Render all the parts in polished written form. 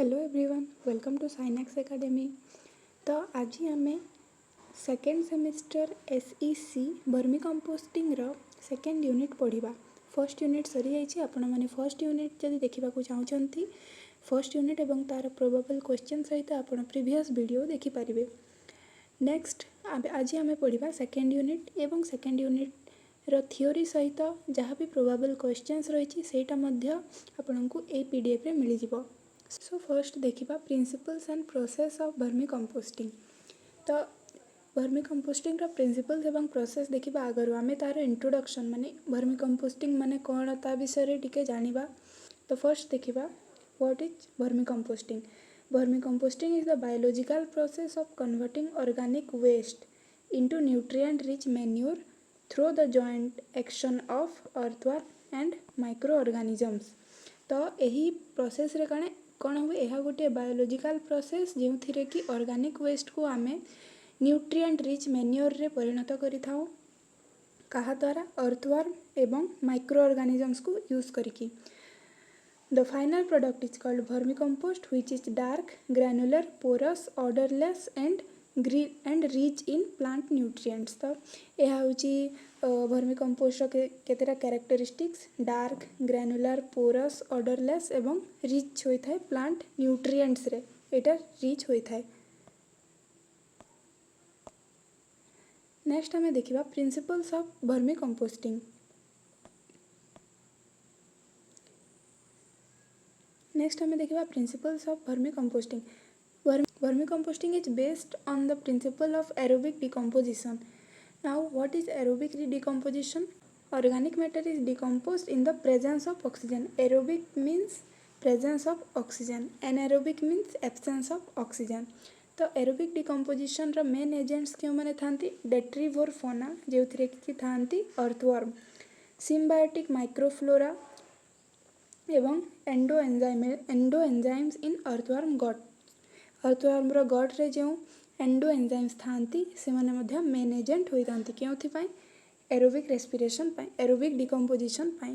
Hello everyone, welcome to Synex academy. तो आज आम second semester SEC vermi composting रो सेकेंड यूनिट पढ़ा। फर्स्ट यूनिट सरी जाइए। आपण मैंने फर्स्ट यूनिट जब देखा चाहते फर्स्ट यूनिट एवं तार प्रोबेबल क्वेश्चन सहित आप प्रीवियस वीडियो देखिपारे। नेक्स्ट आज आम पढ़ा सेकेंड यूनिट एवं सेकेंड यूनिट रो थियोरी सहित जहाँ भी प्रोबेबल क्वेश्चंस रही सेटा आपन को ए पीडीएफ रे मिल जिवो। सो फर्स्ट देखिबा principles and process of vermi composting. तो वर्मी कंपोस्टिंग रो प्रिंसिपल्स एवं प्रोसेस देखिबा आगर आमे तार इंट्रोडक्शन माने वर्मी कंपोस्टिंग माने कोन ता विषय रे टिके जानिबा। तो फर्स्ट देखिबा what is vermi composting. Vermi composting is the biological process of converting organic waste into nutrient rich manure through the joint action of earthworm and microorganisms। तो यही प्रोसेस रे कौन हुए यह गोटे बायोलॉजिकल प्रोसेस जो थी कि ऑर्गेनिक वेस्ट को आमे न्यूट्रिएंट रिच मैन्योर रे परिणत करि थाउ कहा द्वारा अर्थवर्म एवं माइक्रो ऑर्गेनिजम्स को यूज करिकी। The final product is called vermicompost which is dark granular porous odourless and rich in plant nutrients. तो यह हूँ वर्मिकम्पोस्ट केतेटा characteristics dark granular porous odourless एवं रिच होता है प्लांट न्यूट्रिएंट्स रे एटा रिच होता है। नेक्स्ट हमें देखिबा principles of vermi composting. Next हमें देखिबा principles of vermi composting. Vermicomposting is based on the principle of aerobic decomposition. Now, what is aerobic decomposition? Organic matter is decomposed in the presence of oxygen. Aerobic means presence of oxygen. Anaerobic means absence of oxygen. तो aerobic decomposition रो main agents क्यों माने थांती detritivore fauna जो थिरे कि थांती earthworm, symbiotic microflora एवं endo-enzymes in earthworm gut। Earthworm gut रे जो endo-enzymes थांती से माने मध्य मेन एजेंट होई थांती क्योंथि पाई एरोबिक रेस्पिरेशन पाई एरोबिक डिकम्पोजिशन पाई।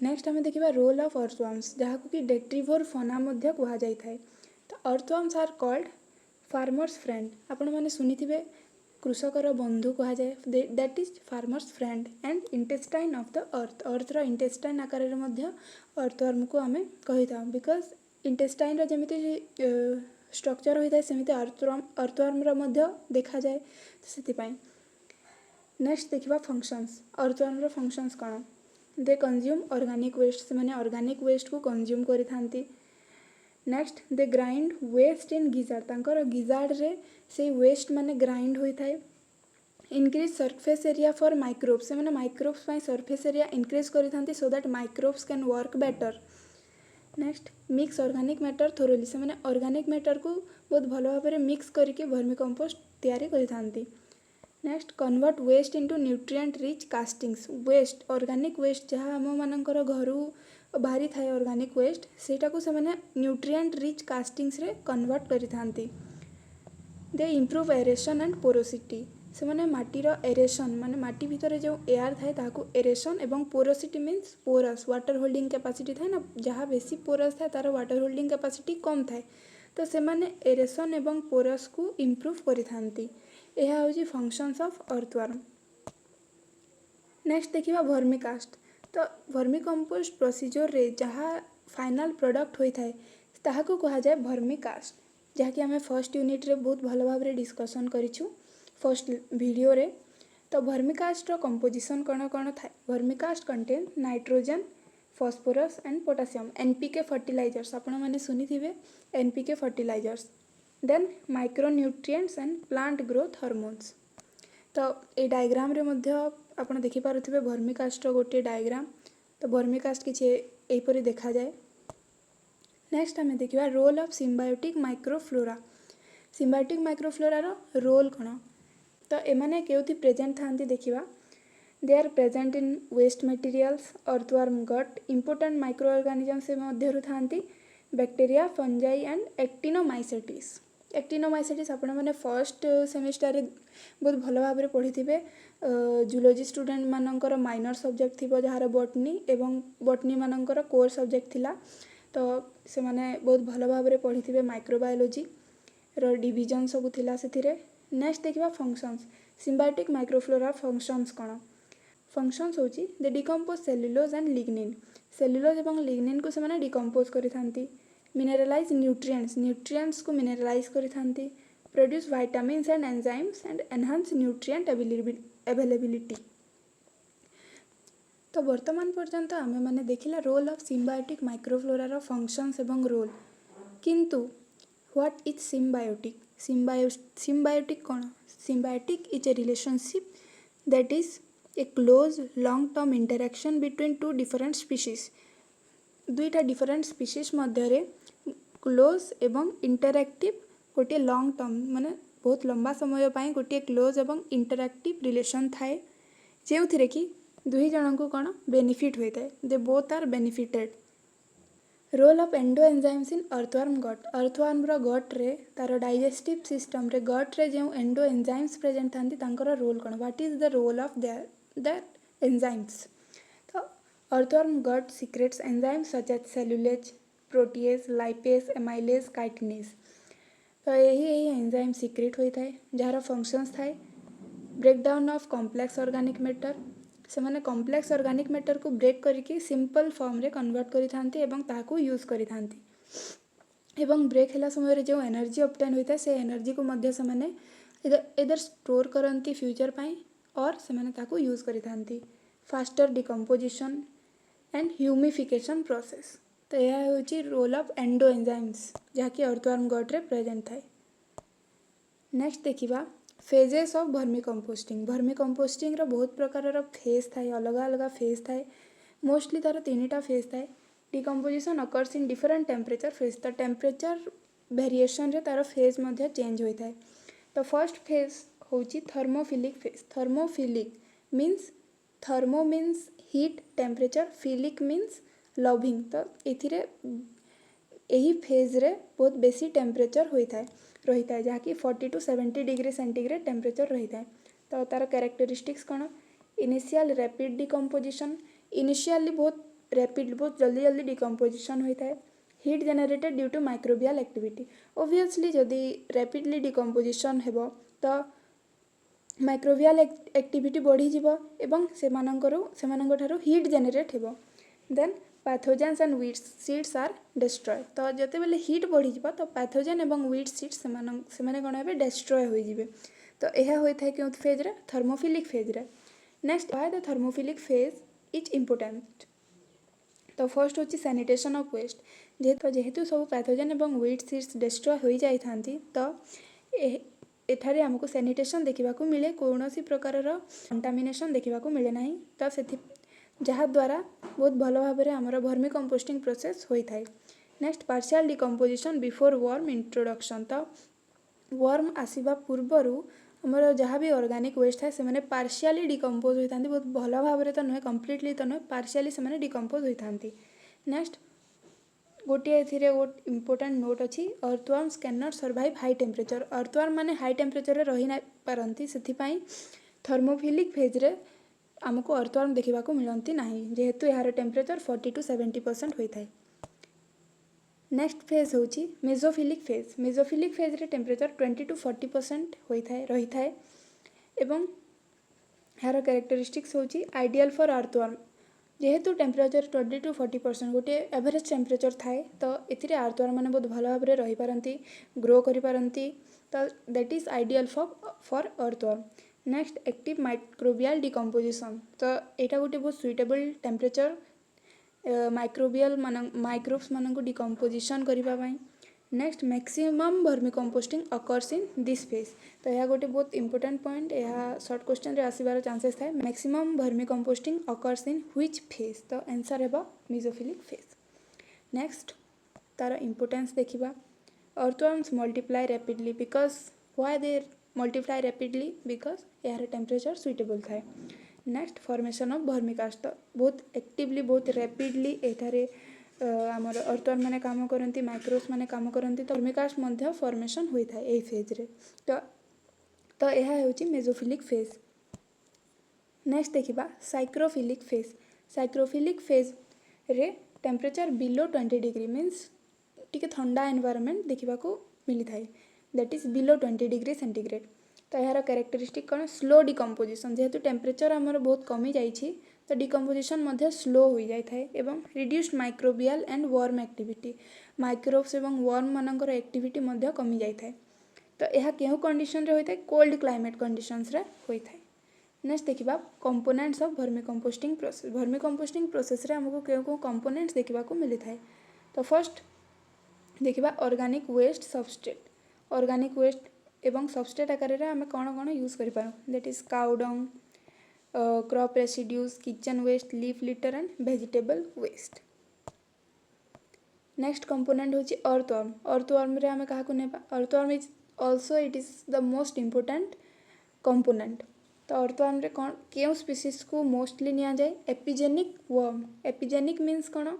नेक्स्ट हमें देखिबा रोल ऑफ अर्थवर्म्स जहाँ को कि डेट्रिवोर फना मध्य कहा जाय थाए। तो earthworms are called farmers friend. आपण माने सुनिथिबे कृषकर बंधु कहा जाए that is farmers friend and intestine of the earth रो इंटेस्टाइन आकार रे मध्य अर्थवर्म को आमे कहि था बिकॉज इंटेस्टाइन रो जेमिति स्ट्रक्चर होता है सेमिति अर्थवर्म रो मध्य देखा जाए सेति पाई। नेक्स्ट देखिबा फंक्शंस। अर्थवर्म रो फंक्शंस कौन दे कंज्यूम ऑर्गेनिक वेस्ट से माने ऑर्गेनिक वेस्ट को कंज्यूम करि थांती। Next they grind waste in gizzard तांकर गिजार्ड रे से वेस्ट माने ग्राइंड होई थाए। Increase surface area for microbes से माने माइक्रोब्स पाई सरफेस एरिया इंक्रीज करि थांती so that microbes can work better. Next mix organic matter thoroughly से माने ऑर्गेनिक मैटर को बहुत भल भाव में मिक्स करके वर्मी कंपोस्ट तैयारी करि थांती। Next convert waste into nutrient rich castings. Waste organic waste जहाँ आम मानकर घर बाहरी थाए ऑर्गेनिक वेस्ट सेटा को से माने न्यूट्रिएंट रिच कास्टिंग्स रे कन्वर्ट करि थांती। They improve aeration and porosity से माने माटीर एरेशन माने माटी भितर जो एयर थाए ताको एरेशन एवं porosity means porous water holding capacity थाए ना जहाँ बेसी पोरस थाए तार वाटर होल्डिंग कैपेसिटी कम थाए तो से माने एरेशन एवं पोरस को इम्प्रूव करि थांती। यह हूँ फंक्शंस ऑफ अर्थवर्म। नेक्स्ट देखिबा वर्मिकास्ट। तो वर्मिकम्पोस्ट प्रोसीजर रे जहाँ फाइनल प्रोडक्ट होई थाए ताहाको कहा जाए वर्मिकास्ट जहाँ कि आमे फर्स्ट यूनिट रे बहुत भल भाव में डिस्कशन करिछु फर्स्ट वीडियो रे। तो वर्मिकास्ट रो कंपोजिशन कौन कौन थाए। Vermicast contain nitrogen phosphorus and potassium NPK fertilisers आपण माने सुनिथिबे NPK fertilisers then micronutrients and plant growth hormones. तो ये डायग्राम रे मध्य आपण देखि पारुथिबे वर्मिकास्ट रो गोटे डायग्राम। तो वर्मिकास्ट किछि एपरि देखा जाए। नेक्स्ट हमें देखिबा role of symbiotic microflora. Symbiotic microflora रो रोल कौन। तो एमाने केउथि प्रेजेंट थांती देखिबा they are present in waste materials earthworm gut important micro organisms से मध्यरु थांती bacteria fungi and actinomycetes. Actinomycetes आपण माने फर्स्ट सेमिस्टर रे बहुत भल भाव में पढ़ी थे। जूलॉजी स्टूडेंट मानकर माइनर सब्जेक्ट थी जहाँ बॉटनी एवं बॉटनी मानकर कोर सब्जेक्ट थिला तो से माने बहुत भल भाव पढ़ी थे माइक्रोबायोलॉजी रो डिविजन सब थिला सेथिरे। नेक्स्ट देखिबा फंक्शंस। सिम्बायोटिक माइक्रोफ्लोरा फंक्शंस कौन? फंक्शंस होची they decompose cellulose and lignin. Cellulose एवं लिग्निन को से डिकम्पोज करिथांती। मिनरलाइज न्यूट्रिएंट्स को मिनरलाइज करिथांती। Produce vitamins and enzymes and enhance nutrient availability. तो वर्तमान पर्यंत आमे माने देखिला role of symbiotic microflora functions एवं रोल। किंतु व्हाट इज सिम्बायोटिक? सिम्बायोटिक कौन? Symbiotic is a relationship that is a close long term interaction between two different species. दुईटा डिफरेंट स्पीशीज मध्य क्लोज एवं इंटरैक्टिव गोटे लॉन्ग टर्म माने बहुत लंबा समय पाई गोटे क्लोज एवं इंटरैक्टिव रिलेशन थाए जो थी कि दुई जन को कौन बेनिफिट होता है। They both are benefited. Role of endo enzymes in earthworm gut. Earthworm gut रे तार डाइजेस्टिव सिस्टम रे गट रे जो एंडो-एंजाइम्स प्रेजेंट थांती तांकर रोल कौन? What is the role of that enzymes? तो earthworm gut secrets enzymes such as cellulase, protease, lipase, amylase, chitinase. तो यही एंजाइम सीक्रेट होता है जार फंक्शंस थाए breakdown of complex organic matter. से माने कॉम्प्लेक्स ऑर्गेनिक मैटर को ब्रेक करके सिंपल फॉर्म रे कन्वर्ट करी थांती एवं ताकू यूज करी थांती। एवं ब्रेक हैला समय रे जो एनर्जी ऑब्टेन होता है से एनर्जी को मध्य से माने इधर स्टोर करंती फ्यूचर पाई और से माने ताकू यूज करी थांती। Faster decomposition and humification process. तो यह होची रोल ऑफ एंडो एंजाइम्स जहाँकि अर्थवर्म गट रे प्रेजेंट थाए। नेक्स्ट देखिबा फेजेस ऑफ वर्मिकम्पोस्टिंग। वर्मिकम्पोस्टिंग रो बहुत प्रकार फेज थाए, अलग अलग फेज थाए। मोस्टली तार तीनटा फेज थाए। Decomposition occurs in different temperature phase. तो टेम्परेचर वेरिएशन रे तार फेज मध्य चेंज होता है। तो फर्स्ट फेज होची thermophilic phase. Thermophilic means thermo means heat, temperature, philic means loving. तो एथिरे यही फेज रे बहुत बेसी टेम्परेचर होता है जहाँकि 40 to 70 डिग्री सेंटीग्रेड टेम्परेचर रही है। तो तार कैरेक्टरिस्टिक्स कौन? Initial rapid decomposition. इनिशियली बहुत रैपिड बहुत जल्दी जल्दी डिकम्पोजिशन होता है। Heat generated due to microbial activity. Obviously जदि रैपिडली डिकम्पोजिशन हेबो तो माइक्रोबियल एक्टिविटी बढ़ी जीवो एवं सेमानंकर हीट जेनरेट हेबो। Then pathogens and weed seeds are destroy. तो जिते बेले हीट बढ़ी जीवो तो पैथोजेन एवं वीड सीड्स से कौन हे डिस्ट्रॉय हो जिवे। तो यह होता है क्यों फेज रे? थर्मोफिलिक फेज रे। Next why the thermophilic phase is important? तो फर्स्ट होची सैनिटेशन ऑफ वेस्ट। जेहेतु सब पैथोजेन एवं वीड सीड्स डिस्ट्रॉय हो जाई थांती तो एठारे हमको सैनिटेशन देखा मिले, कौन सी प्रकार कंटामिनेशन देखा मिले ना। तो से जहाँद्वारा बहुत भल भाव में आमर वर्मी कंपोस्टिंग प्रोसेस होता है। Next partial decomposition before worm introduction. तो वर्म आसवा पूर्वर आमर जहाँ भी ऑर्गेनिक वेस्ट थाए से पार्शियली डिकम्पोज होता है। बहुत भल भाव में तो नुहे, कम्प्लीटली तो नुहे, पार्शियली से डिकम्पोज होता है। नेक्स्ट गोटे इम्पोर्टेंट नोट अच्छी earthworms can not survive high temperature. Earthworm माने हाई टेम्परेचर रही ना पारती से थर्मोफिलिक फेज रे आमको अर्थवर्म देखा मिलती ना जेहेतु यार टेम्परेचर 40 to 70% होता है। नेक्स्ट फेज होची मेसोफिलिक फेज। मेसोफिलिक फेज रे टेम्परेचर 20 to 40% होता है रही है एवं यार कैरेक्टरिस्टिक्स होची आइडियल फॉर अर्थवर्म। जेहेतु टेम्परेचर 20 to 40% गोटे एवरेज टेम्परेचर थाए तो ये अर्थवर्म मैंने बहुत भल भाव में रही पारती, ग्रो करी पारती। तो that is ideal for earthworm. Next active microbial decomposition. तो यहाँ गोटे बहुत सुइटेबल टेम्परेचर माइक्रोबियल माइक्रोब्स मान डिकम्पोजिशन करने। Next maximum vermicomposting occurs in this phase. तो यह गोटे बहुत इंपोर्टेंट पॉइंट, यह शॉर्ट क्वेश्चन रे आसीबार चांसेस थाए। Maximum vermicomposting occurs in which phase? तो आंसर है मेसोफिलिक फेज। नेक्स्ट तार इंपोर्टेंस देखिबा। Earthworms multiply rapidly because why they multiply rapidly? Because यार टेम्परेचर सुइटेबल थाए। Next formation of vermicast. बहुत एक्टिवली बहुत रैपिडली एठारे आमर अर्थवर्म मैंने काम करती, माइक्रोब्स मैंने काम करती। तो वर्मिकास्ट मध्य फॉर्मेशन होता है यही फेज रे। तो यह होची मेसोफिलिक फेज। नेक्स्ट देखिबा साइक्रोफिलिक फेज। साइक्रोफिलिक फेज रे टेम्परेचर बिलो 20 डिग्री मीन्स टिके ठंडा एनवायरनमेंट देखा मिली थाए that is below 20 degree centigrade. तो यार कैरेक्टरिस्टिक कौन स्लो डिकम्पोजिशन जेहेतु टेम्परेचर आमर बहुत कमी जाइए तो डिकम्पोजिशन स्लो हो जाए एवं reduced microbial and worm activity microbes एवं वर्म मानकर एक्टिविटी कमी जाए। तो यह क्यों कंडीशन रे होता है कोल्ड क्लाइमेट कंडीशंस रे होता है। नेक्स्ट देखा कंपोनेंट्स ऑफ वर्मिकम्पोस्टिंग प्रोसेस। वर्मिकम्पोस्टिंग प्रोसेस रे हमको क्यों क्यों कंपोनेंट्स देखा मिली थाए। तो फर्स्ट देखा organic waste substrate. Organic waste एवं सबस्ट्रेट आकार में आम कौन कौन यूज कर that is cow dung crop residues kitchen waste leaf litter and vegetable waste. Next component हूँ अर्थवर्म। अर्थवर्म रे आम क्या earthworm is also it is the most important component. तो अर्थवर्म रे कौन क्यों स्पीसीज को मोस्टली नि जाए एपिजेनिक वर्म। एपिजेनिक मीन्स कौन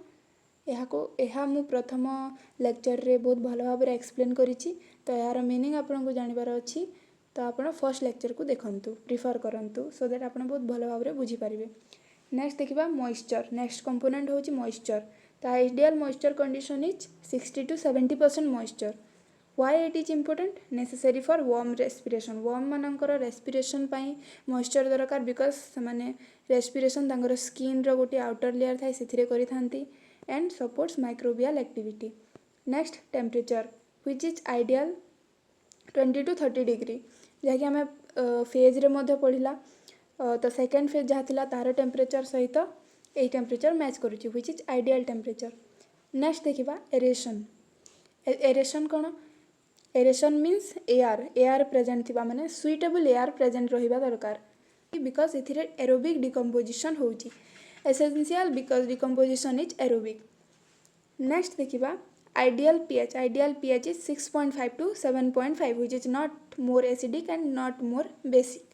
यह मु प्रथम लेक्चर रे बहुत भल भाव एक्सप्लेन करिछि। तो यार मीनिंग आपको जानवर अच्छी तो आप फर्स्ट लेक्चर को देखंतु प्रिफर करंतु सो दैट आप बहुत भल भाव बुझीपारे। नेक्स्ट देखा मॉइस्चर। नेक्स्ट कंपोनेंट हूँ मॉइस्चर। तो ideal moisture condition is 60 to 70% moisture. Why it is important necessary for worm respiration. Worm मानकर रेस्पिरेशन पाई मॉइस्चर दरकार बिकज से रेस्पिरेशन तांकर स्किन रो गोटे आउटर लेयर थाए से करिथांती and supports microbial activity. Next temperature which is ideal 20 to 30 degree जहाँकि आम फेज रे मध्य पढ़िला। तो सेकेंड फेज जहाँ थिला तार टेम्परेचर सहित यही टेम्परेचर मैच करुच्ची which is ideal temperature. Next देखा एरेशन। एरेशन कौन एरेशन मीन्स एयर प्रेजेंट थिबा माने सुइटेबल एयर प्रेजेंट रहिबा दरकार बिकज एथिरे एरोबिक डिकम्पोजिशन होउची essential because decomposition is aerobic. Next देखा ideal pH. Ideal pH is 6.5 to 7.5 which is not more acidic and not more basic।